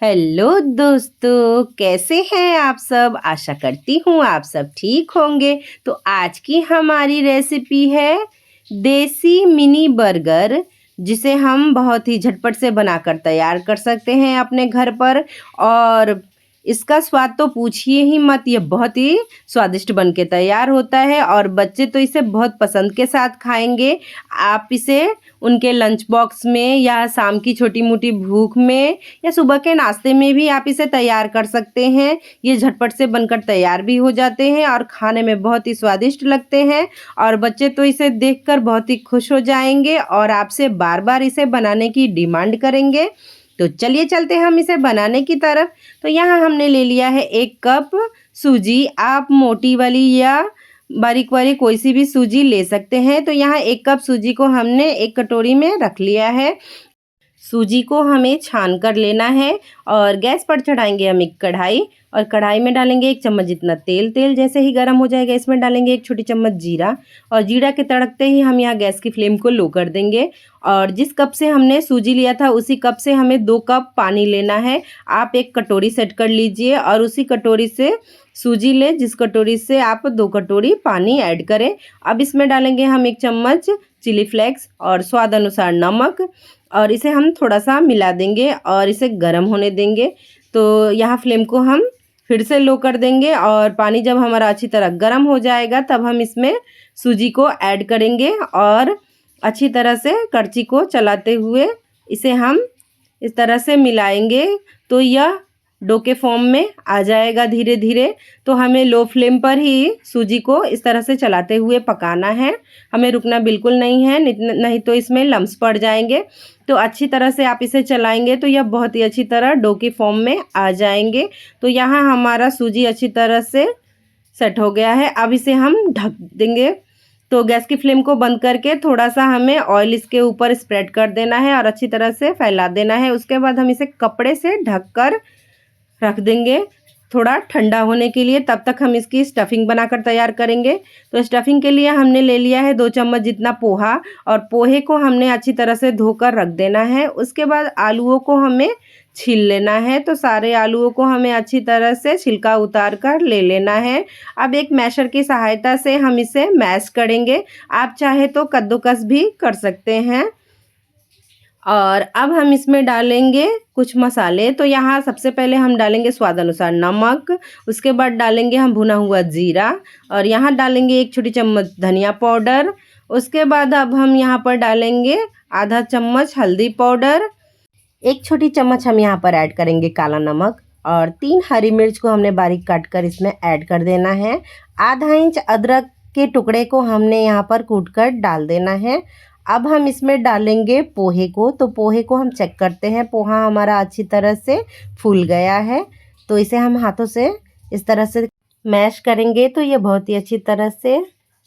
Hello दोस्तों, कैसे हैं आप सब? आशा करती हूँ आप सब ठीक होंगे। तो आज की हमारी रेसिपी है देसी मिनी बर्गर, जिसे हम बहुत ही झटपट से बनाकर तैयार कर सकते हैं अपने घर पर। और इसका स्वाद तो पूछिए ही मत, ये बहुत ही स्वादिष्ट बन के तैयार होता है और बच्चे तो इसे बहुत पसंद के साथ खाएंगे। आप इसे उनके लंच बॉक्स में या शाम की छोटी मोटी भूख में या सुबह के नाश्ते में भी आप इसे तैयार कर सकते हैं। ये झटपट से बनकर तैयार भी हो जाते हैं और खाने में बहुत ही स्वादिष्ट लगते हैं। और बच्चे तो इसे देखकर बहुत ही खुश हो जाएंगे और आपसे बार बार इसे बनाने की डिमांड करेंगे। तो चलिए चलते हैं हम इसे बनाने की तरफ। तो यहाँ हमने ले लिया है 1 कप सूजी। आप मोटी वाली या बारीक वाली कोई सी भी सूजी ले सकते हैं। तो यहाँ 1 कप सूजी को हमने एक कटोरी में रख लिया है। सूजी को हमें छान कर लेना है और गैस पर चढ़ाएंगे हम एक कढ़ाई और कढ़ाई में डालेंगे 1 चम्मच जितना तेल। तेल जैसे ही गर्म हो जाएगा इसमें डालेंगे 1 छोटी चम्मच जीरा और जीरा के तड़कते ही हम यहाँ गैस की फ्लेम को लो कर देंगे। और जिस कप से हमने सूजी लिया था उसी कप से हमें 2 कप पानी लेना है। आप एक कटोरी सेट कर लीजिए और उसी कटोरी से सूजी लें जिस कटोरी से आप 2 कटोरी पानी ऐड करें। अब इसमें डालेंगे हम 1 चम्मच चिली फ्लेक्स और स्वाद अनुसार नमक और इसे हम थोड़ा सा मिला देंगे और इसे गर्म होने देंगे। तो यहाँ फ्लेम को हम फिर से लो कर देंगे और पानी जब हमारा अच्छी तरह गर्म हो जाएगा तब हम इसमें सूजी को ऐड करेंगे और अच्छी तरह से करछी को चलाते हुए इसे हम इस तरह से मिलाएंगे। तो यह डो के फॉर्म में आ जाएगा धीरे धीरे। तो हमें लो फ्लेम पर ही सूजी को इस तरह से चलाते हुए पकाना है, हमें रुकना बिल्कुल नहीं है, नहीं तो इसमें लम्स पड़ जाएंगे। तो अच्छी तरह से आप इसे चलाएंगे तो यह बहुत ही अच्छी तरह डो के फॉर्म में आ जाएंगे। तो यहाँ हमारा सूजी अच्छी तरह से सेट हो गया है। अब इसे हम ढक देंगे। तो गैस की फ्लेम को बंद करके थोड़ा सा हमें ऑयल इसके ऊपर स्प्रेड कर देना है और अच्छी तरह से फैला देना है। उसके बाद हम इसे कपड़े से ढक कर रख देंगे थोड़ा ठंडा होने के लिए। तब तक हम इसकी स्टफिंग बनाकर तैयार करेंगे। तो स्टफिंग के लिए हमने ले लिया है 2 चम्मच जितना पोहा और पोहे को हमने अच्छी तरह से धोकर रख देना है। उसके बाद आलूओं को हमें छील लेना है। तो सारे आलूओं को हमें अच्छी तरह से छिलका उतार कर ले लेना है। अब एक मैशर की सहायता से हम इसे मैश करेंगे। आप चाहे तो कद्दूकस भी कर सकते हैं। और अब हम इसमें डालेंगे कुछ मसाले। तो यहाँ सबसे पहले हम डालेंगे स्वाद अनुसार नमक, उसके बाद डालेंगे हम भुना हुआ जीरा और यहाँ डालेंगे 1 छोटी चम्मच धनिया पाउडर। उसके बाद अब हम यहाँ पर डालेंगे आधा चम्मच हल्दी पाउडर, 1 छोटी चम्मच हम यहाँ पर ऐड करेंगे काला नमक और 3 हरी मिर्च को हमने बारीक काट कर इसमें ऐड कर देना है। आधा इंच अदरक के टुकड़े को हमने यहाँ पर कूट कर डाल देना है। अब हम इसमें डालेंगे पोहे को। तो पोहे को हम चेक करते हैं, पोहा हमारा अच्छी तरह से फूल गया है। तो इसे हम हाथों से इस तरह से मैश करेंगे तो ये बहुत ही अच्छी तरह से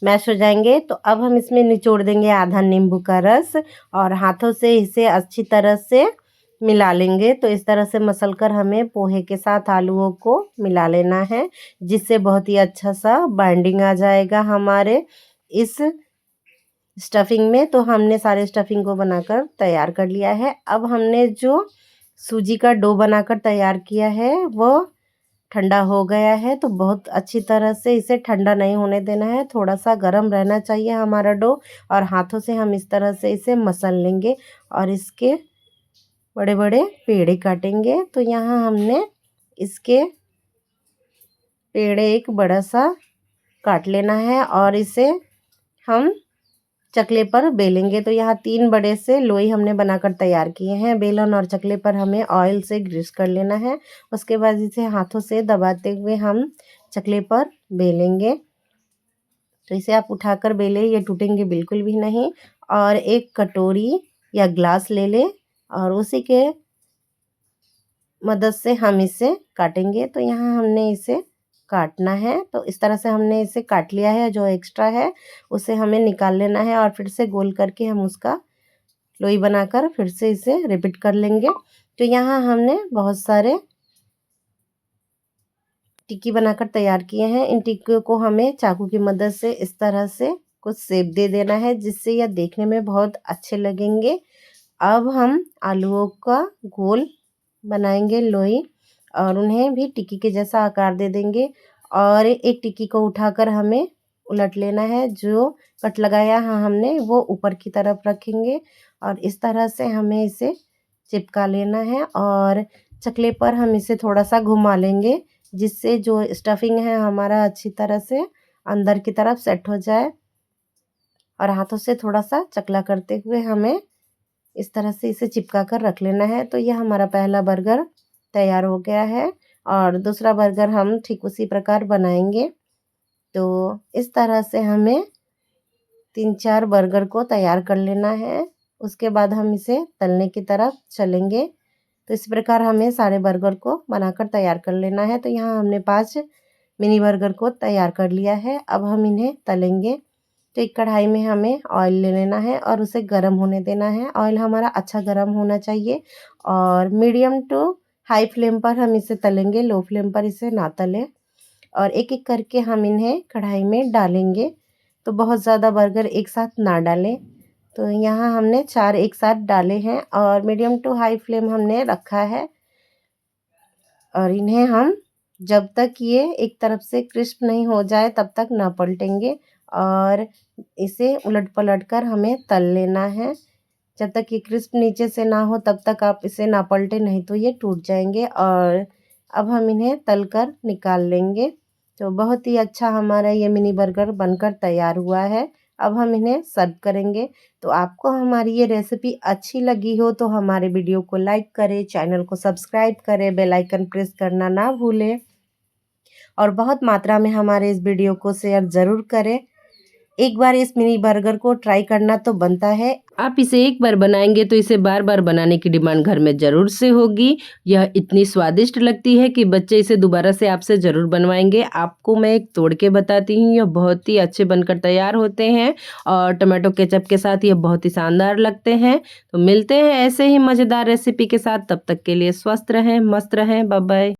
मैश हो जाएंगे। तो अब हम इसमें निचोड़ देंगे आधा नींबू का रस और हाथों से इसे अच्छी तरह से मिला लेंगे। तो इस तरह से मसल कर हमें पोहे के साथ आलूओं को मिला लेना है, जिससे बहुत ही अच्छा सा बाइंडिंग आ जाएगा हमारे इस स्टफिंग में। तो हमने सारे स्टफिंग को बनाकर तैयार कर लिया है। अब हमने जो सूजी का डो बनाकर तैयार किया है वो ठंडा हो गया है। तो बहुत अच्छी तरह से इसे ठंडा नहीं होने देना है, थोड़ा सा गर्म रहना चाहिए हमारा डो। और हाथों से हम इस तरह से इसे मसल लेंगे और इसके बड़े बड़े पेड़े काटेंगे। तो यहाँ हमने इसके पेड़े एक बड़ा सा काट लेना है और इसे हम चकले पर बेलेंगे। तो यहाँ 3 बड़े से लोई हमने बनाकर तैयार किए हैं। बेलन और चकले पर हमें ऑयल से ग्रीस कर लेना है। उसके बाद इसे हाथों से दबाते हुए हम चकले पर बेलेंगे। तो इसे आप उठाकर बेले, ये टूटेंगे बिल्कुल भी नहीं। और एक कटोरी या ग्लास ले ले और उसी के मदद से हम इसे काटेंगे। तो यहाँ हमने इसे काटना है। तो इस तरह से हमने इसे काट लिया है। जो एक्स्ट्रा है उसे हमें निकाल लेना है और फिर से गोल करके हम उसका लोई बनाकर फिर से इसे रिपीट कर लेंगे। तो यहाँ हमने बहुत सारे टिक्की बनाकर तैयार किए हैं। इन टिक्कियों को हमें चाकू की मदद से इस तरह से कुछ शेप दे देना है, जिससे यह देखने में बहुत अच्छे लगेंगे। अब हम आलूओं का गोल बनाएंगे लोई और उन्हें भी टिक्की के जैसा आकार दे देंगे। और एक टिक्की को उठाकर हमें उलट लेना है। जो कट लगाया है हमने वो ऊपर की तरफ रखेंगे और इस तरह से हमें इसे चिपका लेना है। और चकले पर हम इसे थोड़ा सा घुमा लेंगे जिससे जो स्टफिंग है हमारा अच्छी तरह से अंदर की तरफ सेट हो जाए। और हाथों से थोड़ा सा चकला करते हुए हमें इस तरह से इसे चिपका कर रख लेना है। तो यह हमारा पहला बर्गर तैयार हो गया है और दूसरा बर्गर हम ठीक उसी प्रकार बनाएंगे। तो इस तरह से हमें 3-4 बर्गर को तैयार कर लेना है। उसके बाद हम इसे तलने की तरफ चलेंगे। तो इस प्रकार हमें सारे बर्गर को बनाकर तैयार कर लेना है। तो यहाँ हमने 5 मिनी बर्गर को तैयार कर लिया है। अब हम इन्हें तलेंगे। तो एक कढ़ाई में हमें ऑयल ले लेना है और उसे गर्म होने देना है। ऑयल हमारा अच्छा गर्म होना चाहिए और मीडियम टू हाई फ्लेम पर हम इसे तलेंगे, लो फ्लेम पर इसे ना तलें। और एक एक करके हम इन्हें कढ़ाई में डालेंगे। तो बहुत ज़्यादा बर्गर एक साथ ना डालें। तो यहाँ हमने 4 एक साथ डाले हैं और मीडियम टू हाई फ्लेम हमने रखा है। और इन्हें हम जब तक ये एक तरफ से क्रिस्प नहीं हो जाए तब तक ना पलटेंगे और इसे उलट पलट कर हमें तल लेना है। जब तक ये क्रिस्प नीचे से ना हो तब तक आप इसे ना पलटें, नहीं तो ये टूट जाएंगे। और अब हम इन्हें तल कर निकाल लेंगे। तो बहुत ही अच्छा हमारा ये मिनी बर्गर बनकर तैयार हुआ है। अब हम इन्हें सर्व करेंगे। तो आपको हमारी ये रेसिपी अच्छी लगी हो तो हमारे वीडियो को लाइक करें, चैनल को सब्सक्राइब करें, बेल आइकन प्रेस करना ना भूलें और बहुत मात्रा में हमारे इस वीडियो को शेयर ज़रूर करें। एक बार इस मिनी बर्गर को ट्राई करना तो बनता है। आप इसे एक बार बनाएंगे तो इसे बार बार बनाने की डिमांड घर में ज़रूर से होगी। यह इतनी स्वादिष्ट लगती है कि बच्चे इसे दोबारा से आपसे ज़रूर बनवाएंगे। आपको मैं एक तोड़ के बताती हूँ, यह बहुत ही अच्छे बनकर तैयार होते हैं और टमाटो केचप के साथ यह बहुत ही शानदार लगते हैं। तो मिलते हैं ऐसे ही मज़ेदार रेसिपी के साथ, तब तक के लिए स्वस्थ रहें, मस्त रहें, बाय बाय।